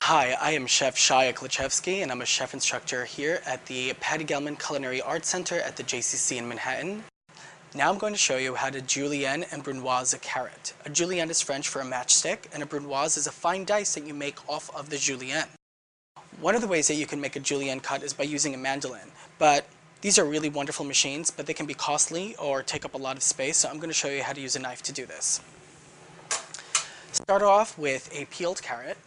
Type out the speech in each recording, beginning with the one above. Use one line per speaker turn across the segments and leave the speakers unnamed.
Hi, I am Chef Shaya, and I'm a chef instructor here at the Patty Gelman Culinary Arts Center at the JCC in Manhattan. Now I'm going to show you how to julienne and brunoise a carrot. A julienne is French for a matchstick, and a brunoise is a fine dice that you make off of the julienne. One of the ways that you can make a julienne cut is by using a mandolin, but these are really wonderful machines, but they can be costly or take up a lot of space, so I'm going to show you how to use a knife to do this. Start off with a peeled carrot,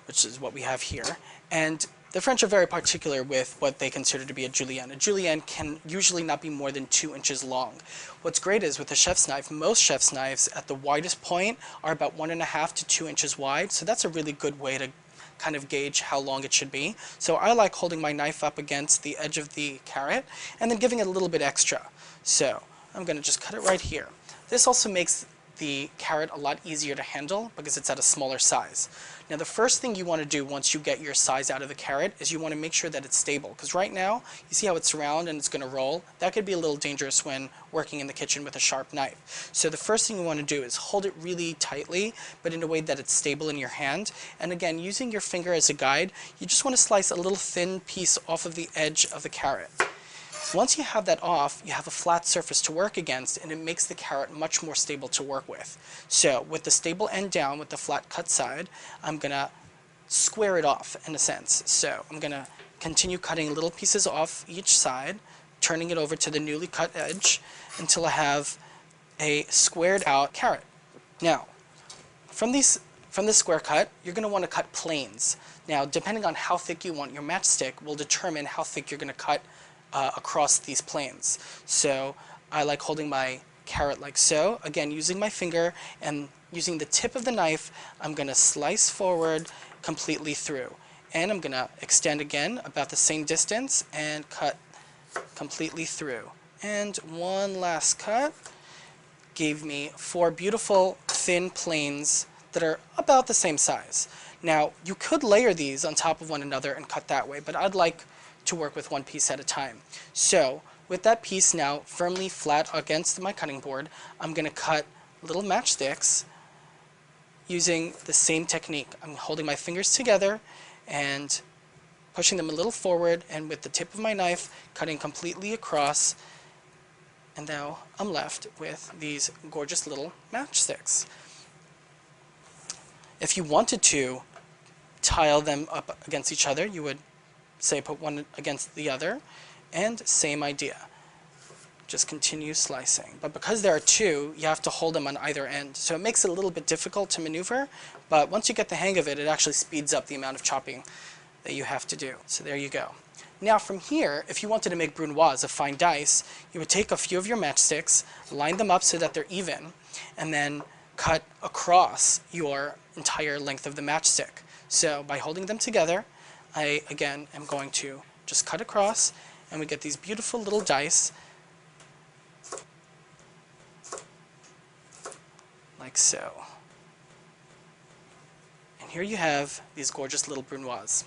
which is what we have here. And the French are very particular with what they consider to be a julienne. A julienne can usually not be more than 2 inches long. What's great is with a chef's knife, most chef's knives at the widest point are about 1.5 to 2 inches wide. So that's a really good way to kind of gauge how long it should be. So I like holding my knife up against the edge of the carrot and then giving it a little bit extra. So I'm going to just cut it right here. This also makes the carrot a lot easier to handle because it's at a smaller size. Now the first thing you want to do once you get your size out of the carrot is you want to make sure that it's stable, because right now you see how it's round and it's going to roll. That could be a little dangerous when working in the kitchen with a sharp knife. So the first thing you want to do is hold it really tightly, but in a way that it's stable in your hand. And again, using your finger as a guide, you just want to slice a little thin piece off of the edge of the carrot. Once you have that off, you have a flat surface to work against, and it makes the carrot much more stable to work with. So with the stable end down, with the flat cut side, I'm going to square it off in a sense. So I'm going to continue cutting little pieces off each side, turning it over to the newly cut edge until I have a squared out carrot. Now, from this square cut, you're going to want to cut planes. Now, depending on how thick you want your matchstick will determine how thick you're going to cut across these planes. So I like holding my carrot like so. Again, using my finger and using the tip of the knife, I'm going to slice forward completely through. And I'm going to extend again about the same distance and cut completely through. And one last cut gave me 4 beautiful thin planes that are about the same size. Now, you could layer these on top of one another and cut that way, but I'd like to work with one piece at a time. So with that piece now firmly flat against my cutting board, I'm going to cut little matchsticks using the same technique. I'm holding my fingers together and pushing them a little forward, and with the tip of my knife cutting completely across, and now I'm left with these gorgeous little matchsticks. If you wanted to tile them up against each other, you would say put one against the other, and same idea. Just continue slicing. But because there are 2, you have to hold them on either end. So it makes it a little bit difficult to maneuver, but once you get the hang of it, it actually speeds up the amount of chopping that you have to do. So there you go. Now from here, if you wanted to make brunoise, a fine dice, you would take a few of your matchsticks, line them up so that they're even, and then cut across your entire length of the matchstick. So by holding them together, I, again, am going to just cut across, and we get these beautiful little dice, like so. And here you have these gorgeous little brunoise.